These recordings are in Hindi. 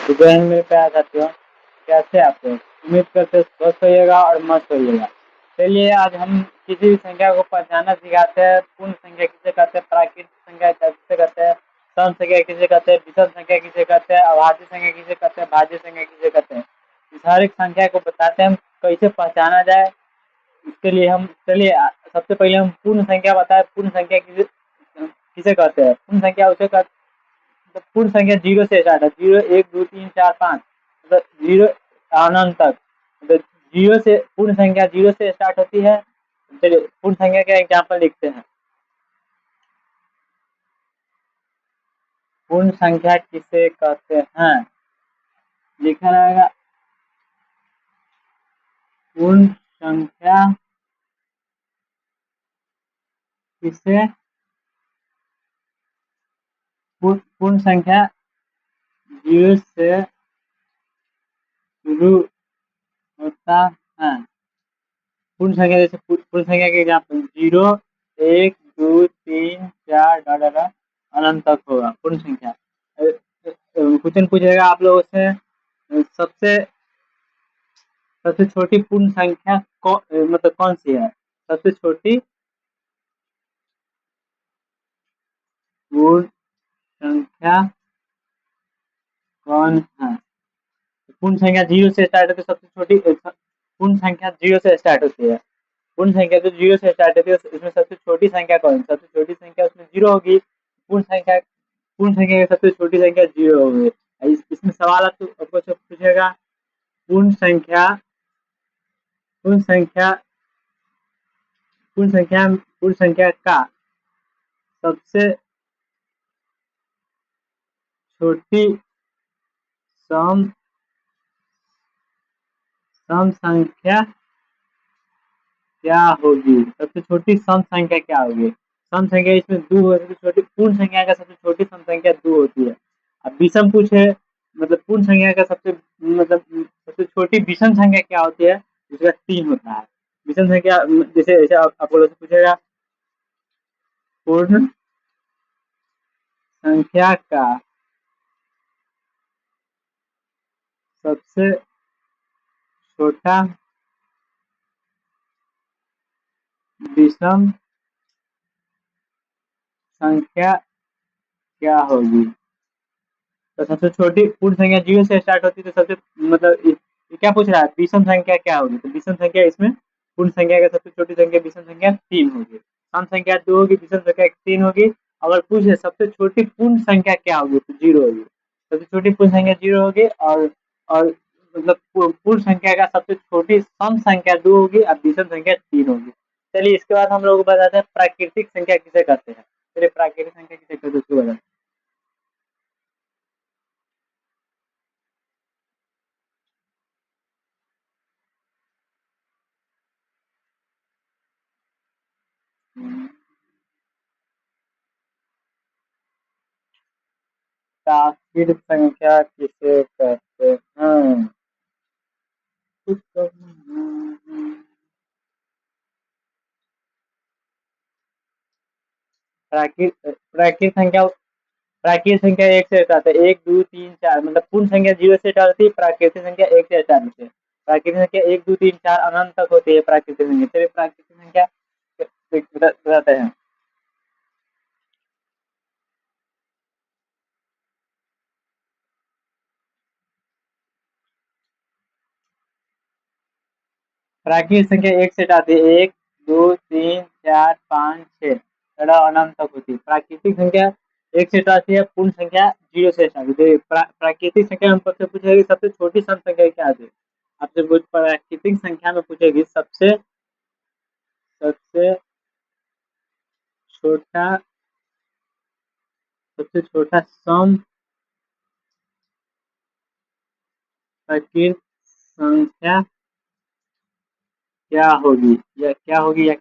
तो जय हिंद मेरे प्यारे साथियों, कैसे आप लोग? उम्मीद करते हैं स्वस्थ होइएगा और मस्त होइएगा। चलिए आज हम किसी भी संख्या को पहचानना सिखाते हैं। पूर्ण संख्या किसे कहते हैं, प्राकृतिक संख्या किसे कहते हैं, सम संख्या किसे कहते हैं, विषम संख्या किसे कहते हैं, अभाज्य संख्या किसे कहते हैं, भाज्य संख्या किसे कहते हैं। इस हर एक संख्या को बताते हैं हम कैसे पहचाना जाए। इसके लिए हम चलिए सबसे पहले हम पूर्ण संख्या बताए। पूर्ण संख्या किसे किसे कहते हैं? पूर्ण संख्या उसे कहते, मतलब पूर्ण संख्या जीरो से स्टार्ट है। जीरो, एक, दो, तीन, चार, पाँच, मतलब जीरो अनंत तक। मतलब जीरो से पूर्ण संख्या जीरो से स्टार्ट होती है। चलिए पूर्ण संख्या का एग्जाम्पल लिखते हैं। पूर्ण संख्या किसे कहते हैं, लिखा रहेगा पूर्ण संख्या किसे, पूर्ण संख्या जीरो से शुरू होता है। पूर्ण संख्या जैसे पूर्ण संख्या के एग्जाम्पल जीरो, एक, दो, तीन, चार डाटा अनंत तक होगा पूर्ण संख्या। क्वेश्चन पूछेगा आप लोगों से, सबसे सबसे छोटी पूर्ण संख्या मतलब कौन सी है? सबसे छोटी पूर्ण संख्या कौन है? पूर्ण संख्या जीरो से स्टार्ट होती है। सबसे छोटी पूर्ण संख्या जीरो से स्टार्ट होती है। पूर्ण संख्या जो जीरो से स्टार्ट होती है उसमें सबसे छोटी संख्या कौन है? सबसे छोटी संख्या उसमें जीरो होगी। पूर्ण संख्या की सबसे छोटी संख्या जीरो होगी। इसमें सवाल आपको पूछेगा, पूर्ण संख्या पूर्ण संख्या पूर्ण संख्या का सबसे छोटी सम संख्या क्या होगी? सबसे छोटी सम संख्या क्या होगी? सम संख्या इसमें दो हो, सबसे छोटी पूर्ण संख्या का सबसे छोटी सम संख्या दो होती है। अब विषम पूछे, मतलब पूर्ण संख्या का सबसे छोटी विषम संख्या क्या होती है? उसका तीन होता है। विषम संख्या जैसे जैसे आप लोग से पूछेगा, पूर्ण संख्या का सबसे छोटा विषम संख्या क्या होगी? तो सबसे छोटी पूर्ण संख्या जीरो से स्टार्ट होती है, तो सबसे मतलब ये क्या पूछ रहा है, विषम संख्या क्या होगी? तो विषम संख्या इसमें पूर्ण संख्या का सबसे छोटी संख्या विषम संख्या तीन होगी, सम संख्या दो होगी, विषम संख्या तीन होगी। अगर पूछे सबसे छोटी पूर्ण संख्या क्या होगी तो जीरो होगी। सबसे छोटी पूर्ण संख्या जीरो होगी और मतलब पूर्ण संख्या का सबसे छोटी सम संख्या दो होगी और विषम संख्या तीन होगी। चलिए इसके बाद हम लोग बताते हैं प्राकृतिक संख्या किसे कहते हैं। चलिए प्राकृतिक संख्या किसे कहते हैं उसको बताते हैं। प्राकृतिक संख्या किसे कहते हैं? प्राकृतिक संख्या एक से स्टार्ट है। एक, दो, तीन, चार, मतलब पूर्ण संख्या जीरो से स्टार्ट होती है, प्राकृतिक संख्या एक से स्टार्ट होती है। प्राकृतिक संख्या एक, दो, तीन, चार अनंत तक होती है प्राकृतिक संख्या। चलिए प्राकृतिक संख्या बताते हैं। प्राकृतिक संख्या एक से स्टार्ट होती है। एक, दो, तीन, चार, पाँच, छह अनंत तक होती है। प्राकृतिक संख्या एक से स्टार्ट होती है, पूर्ण संख्या जीरो से स्टार्ट होती है। प्राकृतिक संख्या हम सबसे पूछेगी सबसे छोटी सम संख्या क्या होती है? आपसे प्राकृतिक संख्या में पूछेगी सबसे सबसे छोटा सबसे छोटा सम प्राकृतिक संख्या क्या होगी, या क्या होगा?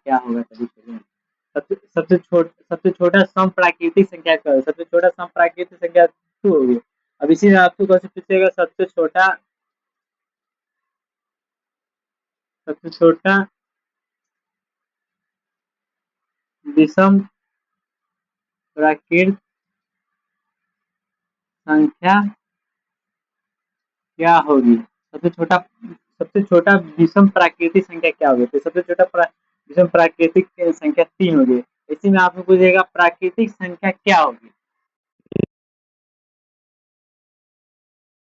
तभी चलिए सबसे छोटा सम प्राकृतिक संख्या क्या है? सबसे छोटा सम प्राकृतिक संख्या टू होगी। अब इसी में आपको कैसे पूछेगा, सबसे छोटा विषम प्राकृतिक संख्या क्या होगी? सबसे छोटा विषम प्राकृतिक संख्या क्या होगी? तो सबसे छोटा विषम प्राकृतिक संख्या 3 होगी। इसी में आपको पूछेगा प्राकृतिक संख्या क्या होगी?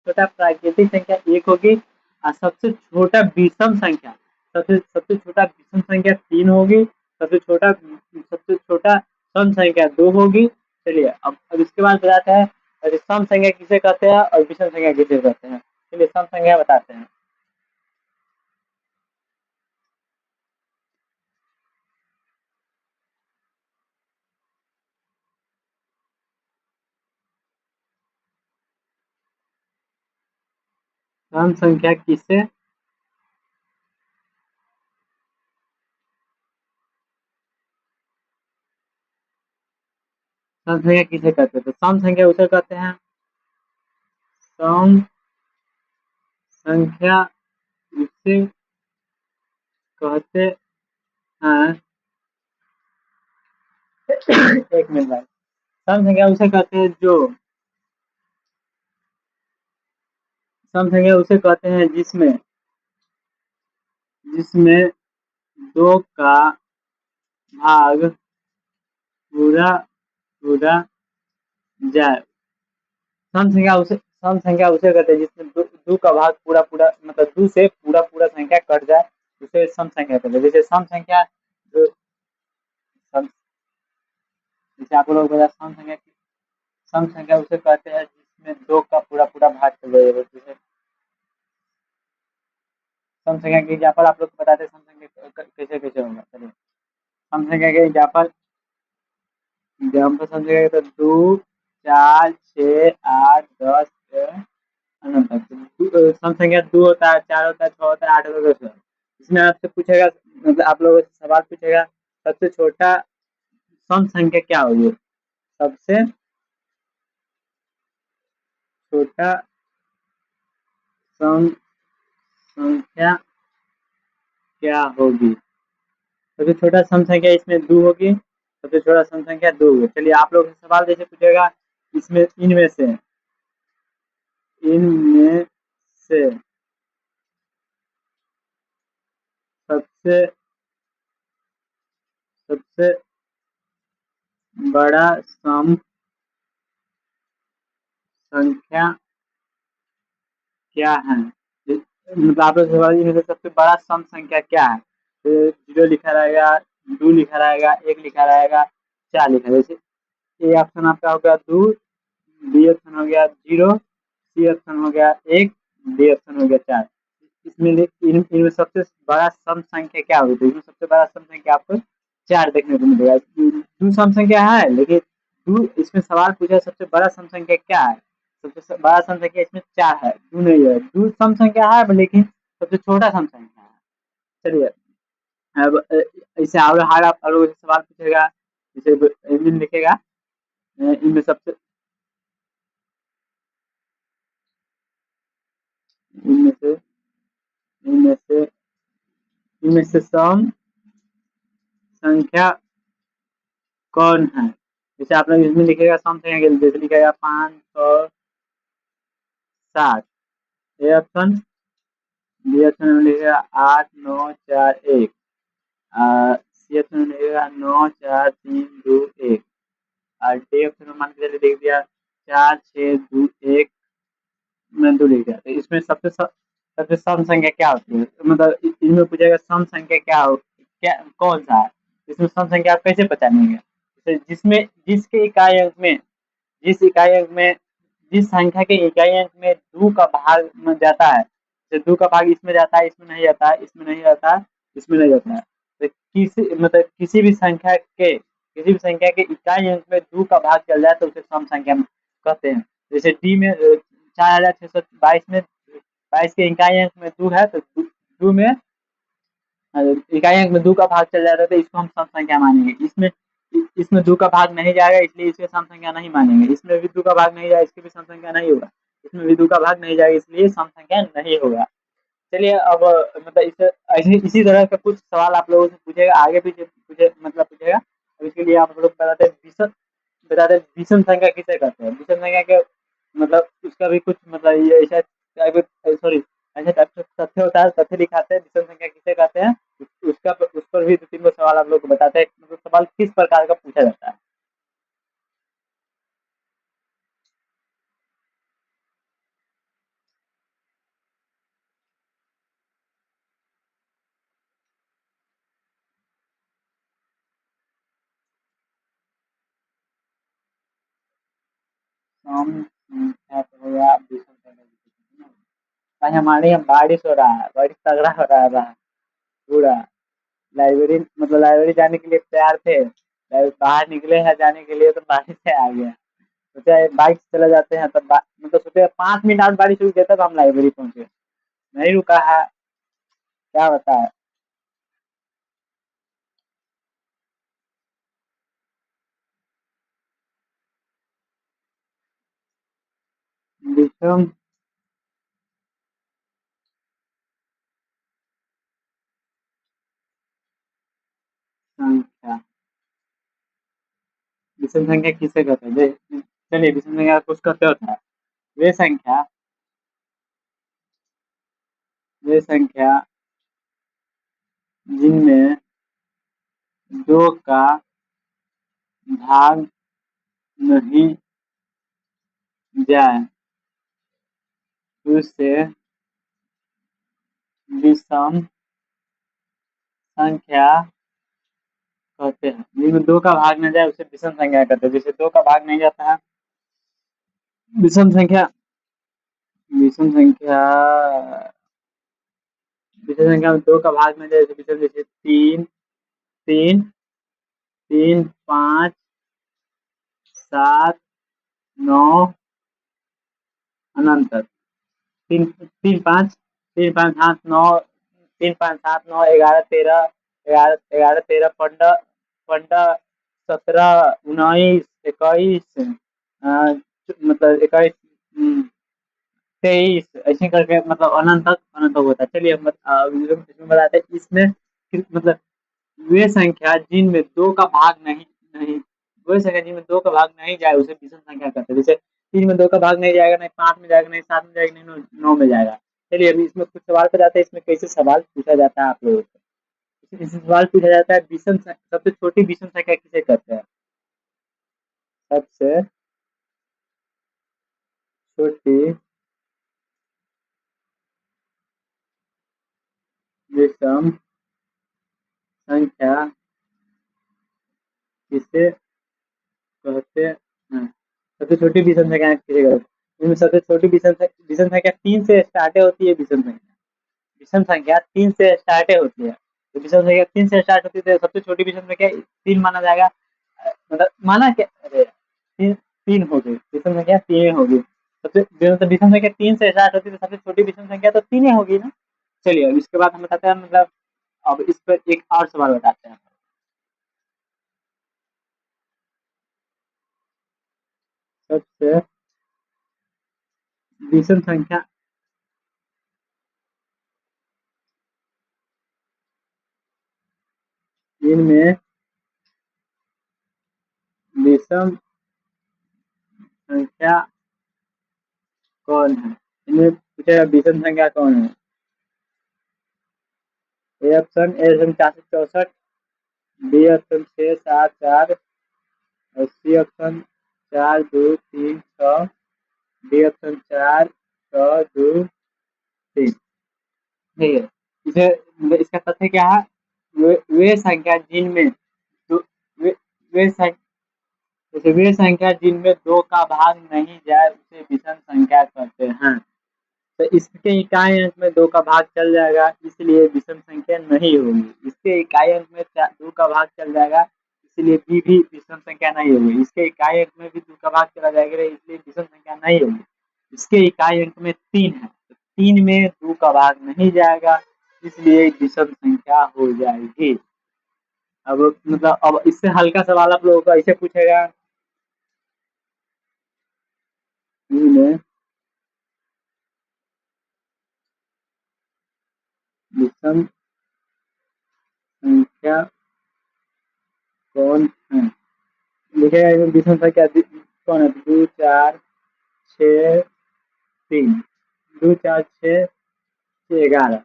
छोटा प्राकृतिक संख्या 1 होगी और सबसे छोटा विषम संख्या सबसे छोटा विषम संख्या 3 होगी। सबसे छोटा सम संख्या 2 होगी। चलिए अब इसके बाद बताते हैं सम संख्या किसे कहते हैं और विषम संख्या किसे कहते हैं। चलिए सम संख्या बताते हैं। सम संख्या किसे सम संख्या किसे कहते हैं? तो सम संख्या उसे कहते हैं सम संख्या उसे कहते हैं एक मिनट भाई। सम संख्या उसे कहते हैं जो सम संख्या उसे कहते हैं जिसमें जिसमें 2 का भाग पूरा पूरा जाए। सम संख्या उसे कहते हैं जिसमें दो का भाग पूरा पूरा मतलब 2 से पूरा पूरा संख्या कट जाए, उसे सम संख्या कहते हैं। जैसे सम संख्या जो जैसे आप लोग बोला सम संख्या उसे कहते हैं जिसमें 2 का पूरा पूरा भाग चल जाए। जैसे सम संख्या के एग्जाम्पल आप लोग को बताते हैं सम संख्या कैसे कैसे होगा। चलिए सम संख्या के एग्जाम्पल समझिएगा तो 2 4 6 8 10 सम संख्या 2 होता है, 4 होता है, 6 होता है, 8 होता है, 10 होता है। इसमें आपसे पूछेगा मतलब आप लोगों से सवाल पूछेगा सबसे छोटा सम संख्या क्या होगी? सबसे छोटा सम संख्या क्या होगी? सबसे छोटा सम संख्या इसमें 2 होगी। सबसे छोटा सम संख्या 2 होगी। चलिए आप लोग से सवाल जैसे पूछेगा इसमें इनमें से सबसे सबसे बड़ा सम संख्या क्या है? मतलब आप लोग सवाल में से सबसे बड़ा सम संख्या क्या है? तो 0 लिखा रहेगा, 2 लिखा रहेगा, 1 लिखा रहेगा, 4 लिखा रहेगा। जैसे ए ऑप्शन आपका हो गया 2, बी ऑप्शन हो गया 0, सी ऑप्शन हो गया 1, डी ऑप्शन हो गया 4। इसमें इनमें सबसे बड़ा सम संख्या क्या होगी? तो इसमें सबसे बड़ा सम संख्या आपको 4 देखने को मिलेगा। 2 सम संख्या है लेकिन 2 इसमें सवाल पूछा सबसे बड़ा सम संख्या क्या है? सबसे बड़ा सम संख्या इसमें 4 है, 2 नहीं है। 2 सम संख्या है लेकिन सबसे छोटा सम संख्या है। चलिए अब ऐसे और हार्ड आप लोगों से सवाल पूछेगा जैसे इनमें लिखेगा इनमें सबसे इनमें से इनमें से इनमें से सम संख्या कौन है? जैसे आप लोग इसमें लिखेगा सम संख्या के लिए जैसे लिखेगा 560। ए ऑप्शन, बी ऑप्शन में लिखेगा 8 9 4 1, सी ऑप्शन में लिखेगा 9 4 3 2 1 और डी ऑप्शन में मान के चलिए लिख दिया 4 6 2 1 में 2 लिख दिया। तो इसमें सबसे सम संख्या क्या होती है? मतलब इनमें पूछेगा सम संख्या क्या कौन सा है? इसमें सम संख्या आप कैसे पहचानेंगे? तो जिसमें जिसके इकाई अंक में जिस इकाई अंक में जिस संख्या के इकाई अंक में 2 का भाग में जाता है, तो 2 का भाग इसमें जाता है, इसमें नहीं जाता है, इसमें नहीं जाता है, इसमें नहीं जाता है। तो किसी भी संख्या के इकाई अंक में 2 का भाग चल जाए तो उसे सम संख्या कहते हैं। जैसे डी में 4622 में 22 के इकाई अंक में 2 है तो 2 में इकाई अंक में 2 का भाग चल जाता है तो इसको हम सम संख्या मानेंगे। इसमें 2 का भाग नहीं जाएगा इसलिए इसे सम संख्या नहीं मानेंगे। इसमें भी 2 का भाग नहीं जाएगा इसकी भी सम संख्या नहीं होगा। इसमें भी 2 का भाग नहीं जाएगा इसलिए सम संख्या नहीं होगा। चलिए अब मतलब इसी तरह का कुछ सवाल आप लोगों से पूछेगा आगे भी मतलब पूछेगा। अब इसके लिए आप लोग बताते हैं विषम संख्या किसे कहते हैं? विषम संख्या के मतलब उसका भी कुछ मतलब ये ऐसा सॉरी, ऐसे टाइप से तथ्य होता है, तथ्य दिखाते हैं विषम संख्या किसे कहते हैं। उसका उस पर भी 2-3 गो सवाल आप लोग को बताते हैं, मतलब सवाल किस प्रकार का पूछा जाता है। सम संख्या तो हो गया, विषम संख्या। भाई हमारे यहाँ बारिश हो रहा है, बारिश तगड़ा हो रहा है बाहर, पूरा। लाइब्रेरी मतलब लाइब्रेरी जाने के लिए तैयार थे, बाहर निकले हैं जाने के लिए तो बारिश से आ गया। सोचा बाइक से चले जाते हैं, तब मतलब सोचे 5 मिनट और बारिश रुक गया तब हम लाइब्रेरी पहुंचे, नहीं रुका है। क्या बताए। विषम संख्या, विषम संख्या किसे कहते हैं चलिए विषम संख्या कुछ कहते होता है। वे संख्या, वे संख्या जिनमें दो का भाग नहीं जाए उसे विषम संख्या कहते हैं। जिनमें दो का भाग न जाए उसे विषम संख्या कहते हैं। जैसे दो का भाग नहीं जाता है, विषम संख्या, विषम संख्या, विषम संख्या में दो का भाग न जाए तो विषम, जैसे तीन, तीन, तीन, 5, 7, 9 अनंत तक। तीन, तीन, 5, तीन, 5, 7, 9, 3, 5, 7, 9, 11, 13, 11, 11, 13, 15, 15, 17, 19, 21, मतलब 21, 23, ऐसे करके मतलब अनंत तक होता है। चलिए हम इसमें बताते हैं इसमें मतलब वे संख्या जिनमें दो का भाग नहीं नहीं वे संख्या जिनमें दो का भाग नहीं जाए उसे विषम संख्या कहते हैं। जैसे तीन में दो का भाग नहीं जाएगा, नहीं 5 में जाएगा, नहीं 7 में जाएगा, नहीं 9 में जाएगा। चलिए अभी इसमें कुछ सवाल पे जाते हैं, इसमें कैसे सवाल पूछा जाता है आप लोगों से। इसमें सवाल पूछा जाता है सबसे छोटी विषम संख्या किसे कहते हैं। सबसे छोटी विषम संख्या किसे कहते हैं। सबसे छोटी विषम संख्या किसे कहते हैं। इनमें सबसे छोटी विषम संख्या 3 से स्टार्ट होती है। विषम संख्या 3 से स्टार्ट होती है। तो विषम संख्या 3 से स्टार्ट होती है तो सबसे छोटी विषम संख्या 3 माना जाएगा। मतलब माना क्या, अरे 3 हो गई विषम संख्या, 3 होगी। सबसे मतलब विषम संख्या 3 से स्टार्ट होती है तो सबसे छोटी विषम संख्या तो 3 होगी ना। चलिए अब इसके बाद हम बताते हैं, मतलब अब इस पर एक और सवाल बताते हैं। सबसे विषम संख्या जिनमें विषम संख्या कौन है। इनमें पूछेगा विषम संख्या कौन है। A option, A option 464, B option 6, 7, 4, और सी ऑप्शन 4, 2, 3, 6, डी ऑप्शन 4, 6, 2, 3। ठीक है। इसे मतलब इसका तथ्य क्या है। वे संख्या जिनमें वे, वे संख्या, जैसे वे संख्या जिनमें दो का भाग नहीं जाए उसे विषम संख्या कहते हैं। तो इसके इकाई अंक में दो का भाग चल जाएगा, इसलिए विषम संख्या नहीं होगी। इसके इकाई अंक में दो का भाग चल जाएगा, इसलिए भी विषम संख्या नहीं होगी। इसके इकाई अंक में भी दो का भाग चला जाएगा, इसलिए विषम संख्या नहीं होगी। इसके इकाई अंक में 3 है, तो 3 में दो का भाग नहीं जाएगा, इसलिए विषम संख्या हो जाएगी। अब मतलब अब इससे हल्का सवाल आप लोगों को ऐसे पूछेगा। विषम संख्या कौन है। लिखेगा इसमें विषम संख्या कौन है। 2, 4, 6, 3। 2 4 6 11,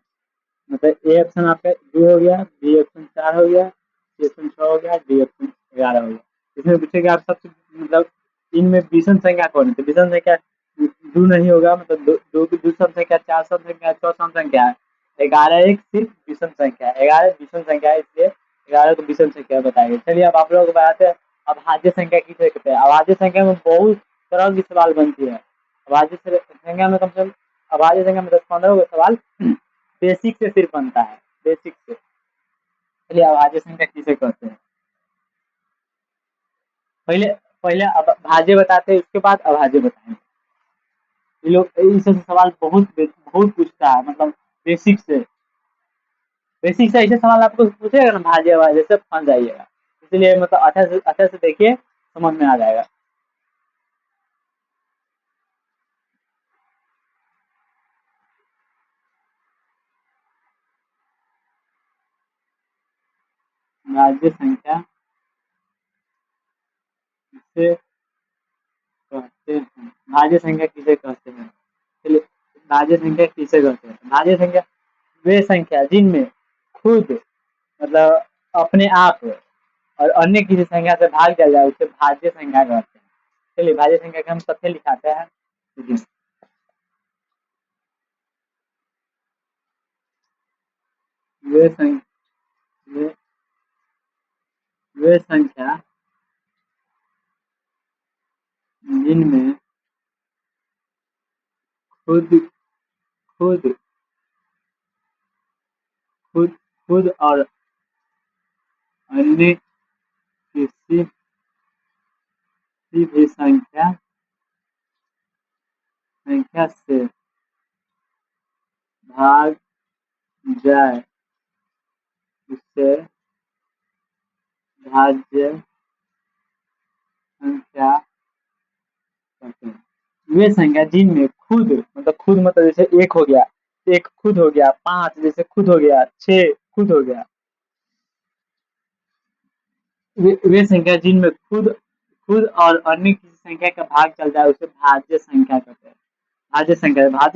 मतलब ए ऑप्शन आपका 2 हो गया, बी ऑप्शन 4 हो गया, सी ऑप्शन 6 हो गया, डी ऑप्शन 11 हो गया। इसमें पूछेगा आप सबसे मतलब इनमें विषम संख्या कौन है, तो विषम संख्या 2 नहीं होगा, मतलब दो की विषम संख्या, 4 सम संख्या, 6 सम संख्या है, 11 एक सिर्फ विषम संख्या है, 11 विषम संख्या है, इसलिए 11 को विषम संख्या बताएंगे। चलिए अब आप लोगों को बताते हैं अभाज्य संख्या किसे कहते हैं। अभाज्य संख्या में बहुत तरह की सवाल बनती है। अभाज्य संख्या में कम से कम अभाज्य संख्या में 10-15 गो सवाल बेसिक से सिर्फ बनता है, बेसिक से। चलिए अभाज्य संख्या किसे कहते हैं, पहले पहले भाज्य बताते हैं, उसके बाद अभाज्य बताएंगे। ये लोग इससे सवाल बहुत बहुत पूछता है, मतलब बेसिक से। बेसिक से ऐसे सवाल आपको पूछेगा ना भाज्य अभाज्य से फंस जाइएगा, इसलिए मतलब अच्छे से देखिए, समझ में आ जाएगा। भाज्य संख्या किसे कहते हैं, भाज्य संख्या किसे कहते हैं। चलिए भाज्य संख्या किसे कहते हैं, भाज्य संख्या वे संख्या जिनमें खुद मतलब अपने आप और अन्य किसी संख्या से भाग जाया जाए उसे भाज्य संख्या कहते हैं। चलिए भाज्य संख्या के हम तथ्य लिखाते हैं। वे संख्या वे संख्या जिनमें खुद खुद खुद खुद और अन्य किसी भी संख्या से भाग जाए उसे भाज्य संख्या कहते हैं। वे संख्या जिनमें खुद मतलब जैसे 1 हो गया, 1 खुद हो गया, 5 जैसे खुद हो गया, 6 खुद हो गया। वे संख्या जिनमें खुद खुद और अन्य किसी संख्या का भाग चल जाए उसे भाज्य संख्या कहते हैं। भाज्य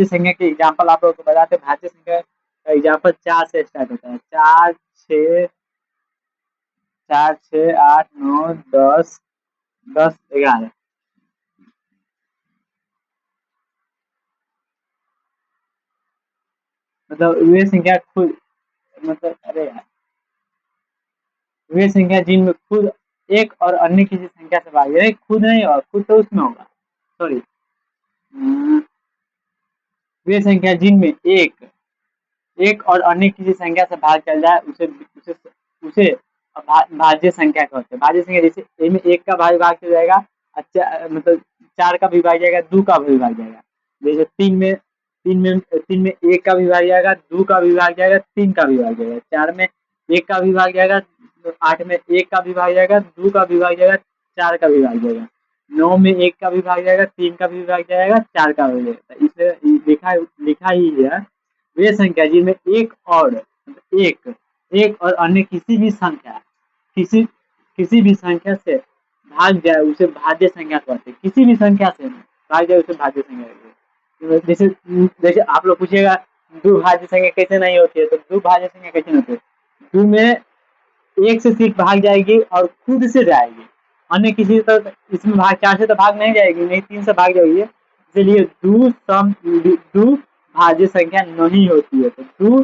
संख्या के एग्जाम्पल आप लोगों को बताते हैं। भाज्य संख्या का एग्जाम्पल 4 से स्टार्ट होता है। 4 6 8 9 10 10 11, मतलब वे संख्या खुद मतलब अरे यार, वे संख्या जिनमें खुद एक और अन्य किसी संख्या से भाग जाए, खुद नहीं होगा, खुद तो उसमें होगा, सॉरी। वे संख्या जिनमें एक एक और अन्य किसी संख्या से भाग चल जाए उसे उसे उसे भाज्य संख्या कहते हैं। भाज्य संख्या जैसे ए में 1 का भाग चल जाएगा, अच्छा मतलब 4 का भी भाग जाएगा, 2 का भी भाग जाएगा। जैसे 3 में 1 का भी भाग जाएगा, 2 का भी भाग जाएगा, 3 का भी भाग जाएगा। 4 में 1 का भी भाग जाएगा, 8 में 1 का भी भाग जाएगा, 2 का भी भाग जाएगा, 4 का भी भाग जाएगा। 9 में 1 का भी भाग जाएगा, 3 का भी भाग जाएगा, 4 का भी जाएगा। इसलिए लिखा ही है वे संख्या जिनमें एक एक और अन्य किसी भी संख्या से भाग जाए उसे भाज्य संख्या कहते हैं। किसी भी संख्या से भाग जाए उसे भाज्य संख्या कहते हैं। जैसे जैसे आप लोग पूछिएगा दो भाज्य संख्या कैसे नहीं होती है, तो दो भाज्य संख्या कैसे नहीं होती है, दो में एक से सिर्फ भाग जाएगी और खुद से जाएगी, अन्य किसी तो इसमें भाग 4 से तो भाग नहीं जाएगी, नहीं 3 से भाग जाएगी, इसलिए दो भाज्य संख्या नहीं होती है। तो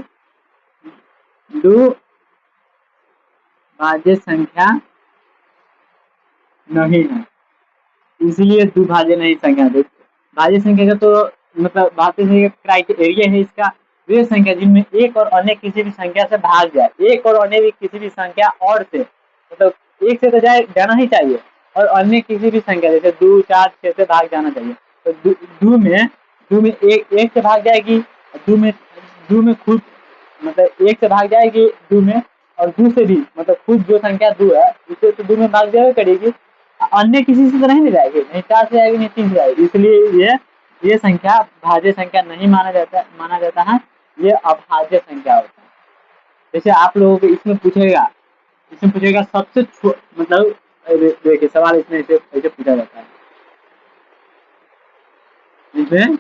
दो भाज्य संख्या नहीं है, इसलिए दुभाज्य नहीं संख्या दे। भाज्य संख्या का तो मतलब भाज्य संख्या क्राइटेरिया है इसका, वे संख्या जिनमें एक और अन्य किसी भी संख्या से भाग जाए, एक और अन्य भी किसी भी संख्या और से, मतलब एक से तो जाना ही चाहिए, और अन्य किसी भी संख्या जैसे 2 4 6 से भाग जाना चाहिए। तो दो में एक से भाग जाएगी, दो में खुद मतलब एक से भाग जाएगी दो में, और दो से भी मतलब खुद जो संख्या दो है उसे तो दो में भाग जाए करेगी, अन्य किसी से तो नहीं ले जाएगी, नहीं 4 से जाएगी नहीं 3 से जाएगी, इसलिए ये संख्या भाज्य संख्या नहीं माना जाता है, ये अभाज्य संख्या होता है। जैसे आप लोगों को इसमें पूछेगा सबसे मतलब देखिए सवाल इसमें ऐसे पूछा जाता है, इसमें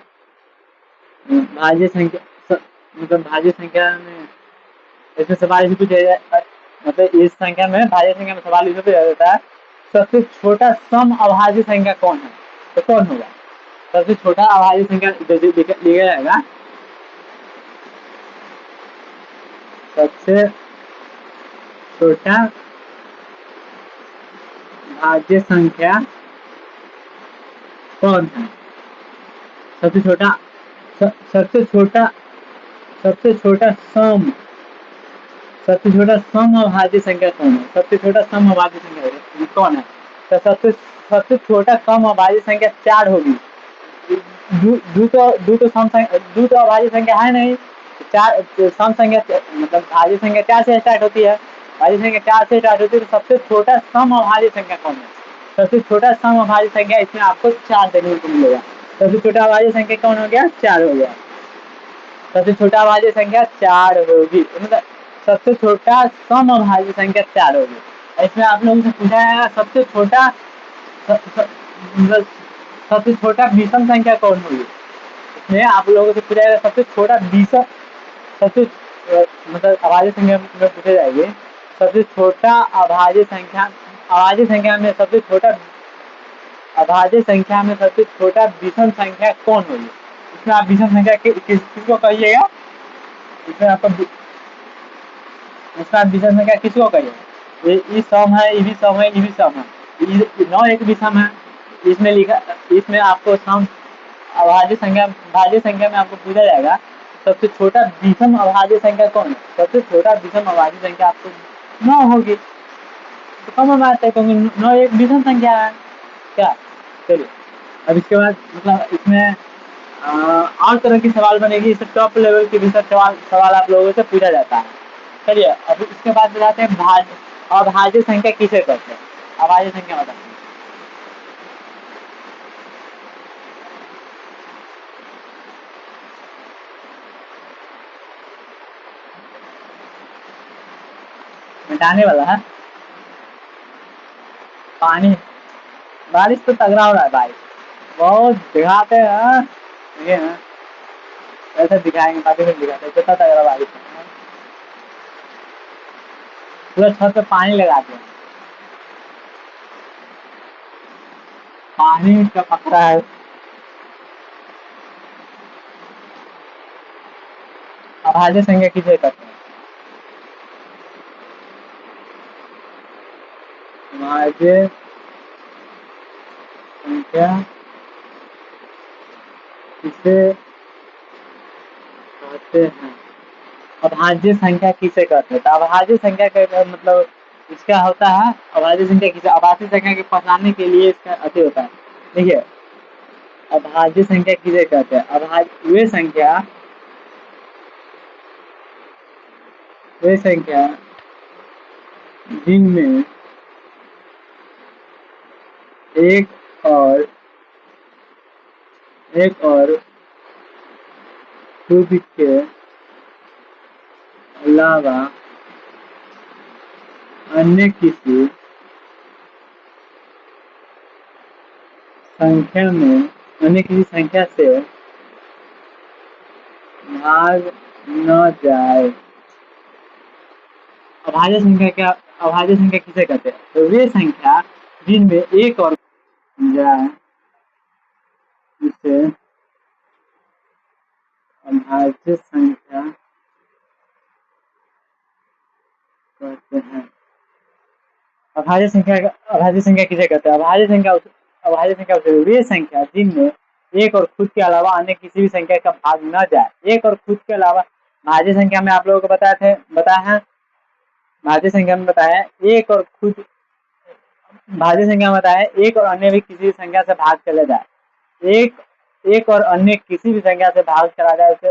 भाज्य संख्या मतलब भाज्य संख्या में इसमें सवाल भी पूछा जाए, मतलब इस संख्या में भाज्य संख्या में सवाल इसमें पूछा जाता है सबसे छोटा सम अभाज्य संख्या कौन है, तो कौन होगा सबसे छोटा अभाज्य संख्या लिखा जाएगा सबसे छोटा भाज्य संख्या कौन है, सबसे छोटा सबसे छोटा सम अभाज्य संख्या कौन है, सबसे छोटा सम अभाज्य संख्या कौन है, तो सबसे छोटा सम अभाज्य संख्या 4 होगी। दो तो अभाज्य संख्या है नहीं, 4 सम संख्या मतलब भाज्य संख्या 4 से स्टार्ट होती है, भाज्य संख्या 4 से स्टार्ट होती है, तो सबसे छोटा सम अभाज्य संख्या कौन है, सबसे छोटा सम अभाज्य संख्या इसमें आपको 4 देखने को मिलेगा। सबसे छोटा अभाज्य संख्या कौन हो गया, 4 हो गया, सबसे छोटा अभाज्य संख्या 4 होगी, मतलब सबसे छोटा सम अभाज्य संख्या 4 होगी। इसमें आप लोगों से पूछा है सबसे छोटा मतलब सबसे छोटा विषम संख्या कौन होगी, इसमें आप लोगों से पूछा जाएगा सबसे छोटा विषम सबसे मतलब अभाज्य संख्या में पूछे जाएंगे सबसे छोटा अभाज्य संख्या में सबसे छोटा अभाज्य संख्या में सबसे छोटा विषम संख्या कौन होगी, इसमें आप विषम संख्या किसको कहिएगा, इसमें आपको इसका विषम संख्या किसको कहिएगा, ये सम है, ये भी सम है, ये भी सम है, 9 एक विषम है, इसमें लिखा इसमें आपको सम अभाज्य संख्या में आपको पूछा जाएगा सबसे छोटा विषम अभाज्य संख्या कौन है, सबसे छोटा विषम अभाज्य संख्या आपको 9 होगी, तो कम बात है क्योंकि 9 एक विषम संख्या है क्या। चलिए अब इसके बाद मतलब इसमें और तरह की सवाल बनेगी, इससे टॉप लेवल की रिसर्च सवाल आप लोगों से पूछा जाता है। चलिए अभी इसके बाद बताते हैं अभाज्य संख्या किसे कहते हैं, अभाज्य संख्या बताते हैं। मिटाने वाला है पानी, बारिश तो तगड़ा हो रहा है भाई, बहुत दिखाते हैं ये है ऐसे दिखाएंगे बाकी में दिखाते हैं कितना तगड़ा बारिश है, पूरा छत पे पानी लगाते हैं, पानी का पकड़ा है। अभाज्य संख्या किसे कहते हैं, अभाज्य संख्या किसे कहते हैं, अभाज्य संख्या किसे कहते हैं, तो अभाज्य संख्या का मतलब इसका होता है अभाज्य संख्या किसे, अभाज्य संख्या के पहचानने के लिए इसका अति होता है। देखिए अभाज्य संख्या किसे कहते हैं, अभाज्य वे संख्या जिनमें एक और खुद के अलावा अन्य किसी संख्या से भाग न जाए। अभाज्य संख्या किसे कहते हैं, तो वे संख्या जिनमें एक और जाए इसे अभाज्य संख्या कहते हैं। अभाज्य संख्या किसे कहते हैं, अभाज्य संख्या वे संख्या जिनमें एक और खुद के अलावा अन्य किसी भी संख्या का भाग न जाए। एक और खुद के अलावा भाज्य संख्या में आप लोगों को भाज्य संख्या में बताया एक और खुद भाज्य संख्या में बताया एक और अन्य भी किसी भी संख्या से भाग चला जाए, एक और अन्य किसी भी संख्या से भाग चला जाए उसे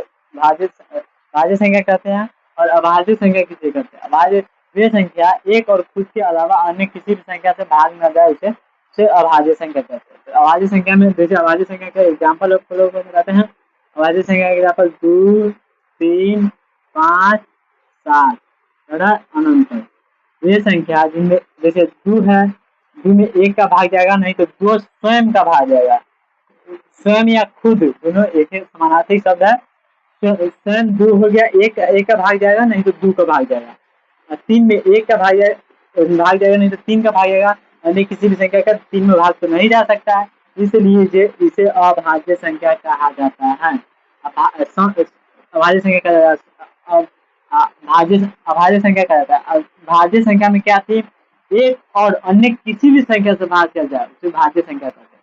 भाज्य संख्या कहते हैं। और अभाज्य संख्या किसे कहते हैं, अभाज्य वे संख्या एक और खुद के अलावा अन्य किसी भी संख्या से भाग न जाए उसे अभाज्य संख्या कहते हैं। तो अभाज्य संख्या में जैसे अभाज्य संख्या का एग्जाम्पल लोग बताते हैं, अभाज्य संख्या का एग्जाम्पल 2, 3, 5, 7 अनंत है। वे संख्या जिनमें जैसे 2 है, 2 में 1 का भाग जाएगा, नहीं तो 2 स्वयं का भाग जाएगा, स्वयं या खुद दोनों एक ही समानार्थी शब्द है, स्वयं 2 हो गया, एक एक का भाग जाएगा नहीं तो 2 का भाग जाएगा, और 3 में एक का भाग जाएगा नहीं तो 3 का भाग जाएगा, यानी किसी भी संख्या का 3 में भाग तो नहीं जा सकता है, इसलिए इसे अभाज्य संख्या कहा जाता है। अभाज्य संख्या कहा जाता है, अभाज्य संख्या कहा जाता है। भाज्य संख्या में क्या थी, एक और अन्य किसी भी संख्या से भाग चल जाए उसे भाज्य संख्या कहते हैं,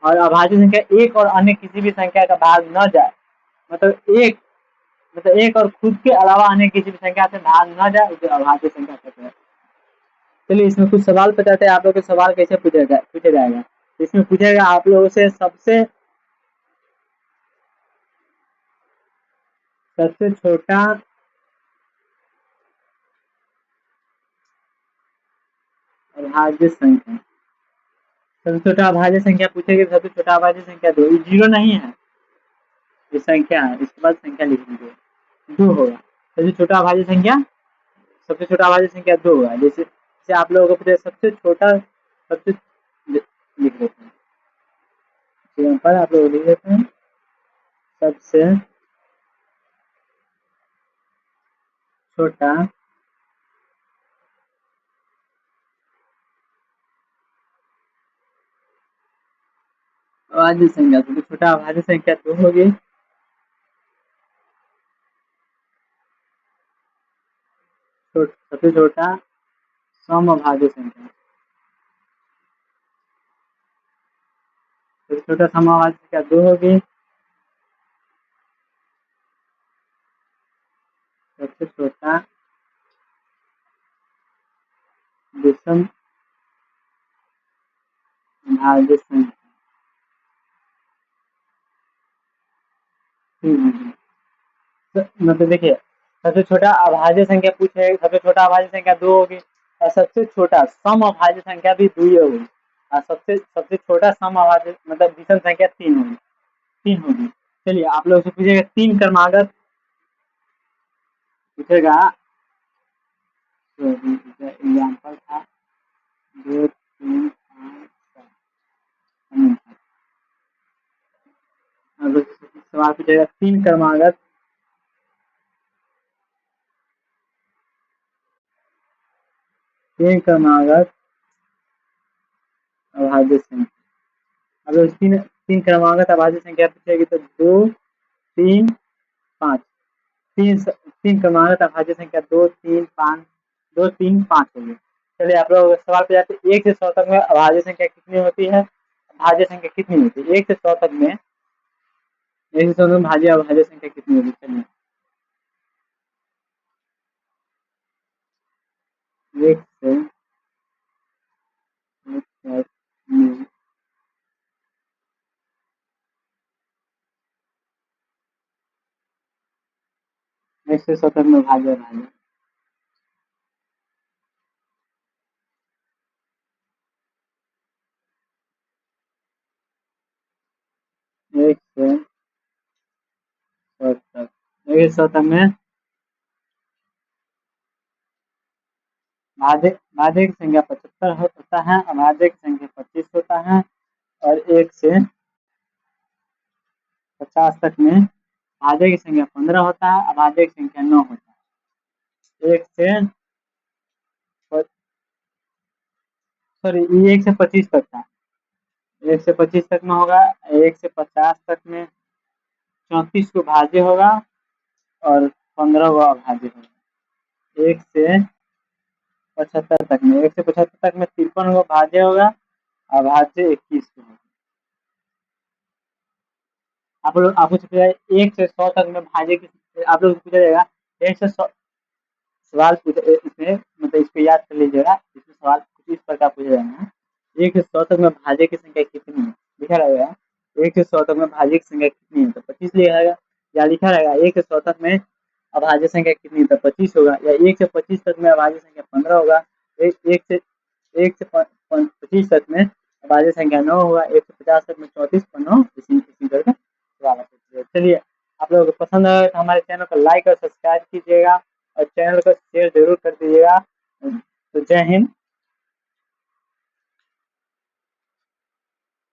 और अभाज्य संख्या एक और अन्य किसी भी संख्या का भाग न जाए, मतलब एक और खुद के अलावा अन्य किसी भी संख्या से भाग न जाए उसे अभाज्य संख्या कहते हैं। चलिए इसमें कुछ सवाल बताते हैं आप लोग को, सवाल कैसे पूछा जाएगा। इसमें पूछेगा आप लोगों से सबसे छोटा अभाज्य संख्या, सबसे छोटा अभाज्य संख्या पूछेगी, सबसे छोटा अभाज्य संख्या 2, जीरो नहीं है, ये संख्या है, इसके बाद संख्या लिख दीजिए, 2 होगा। सबसे छोटा अभाज्य संख्या, सबसे छोटा अभाज्य संख्या 2 होगा। जैसे आप लोगों को पूछे सबसे छोटा, सबसे लिख देते हैं, यहाँ पर आप लोग लिख देते हैं सबसे छोटा अभाज्य संख्या, सबसे छोटा अभाज्य संख्या 2 होगी। सबसे छोटा समअभाज्य संख्या, सबसे छोटा समअभाज्य संख्या 2 होगी। सबसे छोटा विषम अभाज्य संख्या 3 होगी। मतलब देखिए, सबसे छोटा अभाज्य संख्या पूछे, सबसे छोटा अभाज्य संख्या 2 होगी, और सबसे छोटा समअभाज्य संख्या भी 2 ही होगी, और सबसे छोटा समअभाज्य मतलब विषम संख्या 3 होगी। चलिए आप लोग से पूछेगा 3 क्रमागत पूछेगा, एग्जाम्पल था 2 3 5 7, सवाल पूछेगा 3 क्रमागत अभाज्य संख्या, अगर तीन क्रमागत अभाज्य संख्या पूछेगी तो 2 3 5, तीन क्रमागत अभाज्य संख्या 2 3 5 2 3 5 होगी। चलिए आप लोग सवाल पे जाते हैं, 1 से 100 तक में अभाज्य संख्या कितनी होती है, भाज्य संख्या कितनी होती है, 1 से 100 तक में, 1 से 100 में अभाज्य संख्या कितनी होगी। चलिए 1 से 100 तक में भाज्य 1 से 100 तक, 1 से 100 तक में भाज्य की संख्या 75 होता है, अभाज्य की संख्या 25 होता है, और 1 से 50 तक में भाज्य की संख्या 15 होता है, अभाज्य की संख्या 9 होता है। 1 से 25 तक था, 1 से 25 तक में होगा, 1 से 50 तक में 34 को भाज्य होगा और 15 को अभाज्य होगा। 1 से 75 तक में, 1 से 75 तक में 53 को भाज्य होगा, अभाज्य 21 को होगा। आप लोग आपको पूछा जाएगा 1 से 100 तक में भाज्य की, आप लोग पूछा जाएगा 1 से 100 सवाल इसमें, मतलब इसको याद कर लीजिएगा, इसमें सवाल कुछ इस प्रकार पूछा जाएगा, 1 से 100 तक में भाज्य की संख्या कितनी है, लिखा रहेगा 1 से 100 तक में भाज्य की संख्या कितनी है तो 25 लिखा रहेगा, या लिखा रहेगा 1 से 100 तक में अभाज्य संख्या कितनी है तो 25 होगा, या 1 से 25 तक में अभाज्य संख्या 15 होगा, 1 से 25 तक में अभाज्य संख्या 9 होगा, 1 से 50 तक में 34 पर 9, इसी करके सवाल है। चलिए आप लोगों को पसंद आए तो हमारे चैनल को लाइक और सब्सक्राइब कीजिएगा, और चैनल को शेयर जरूर कर दीजिएगा। तो जय हिंद।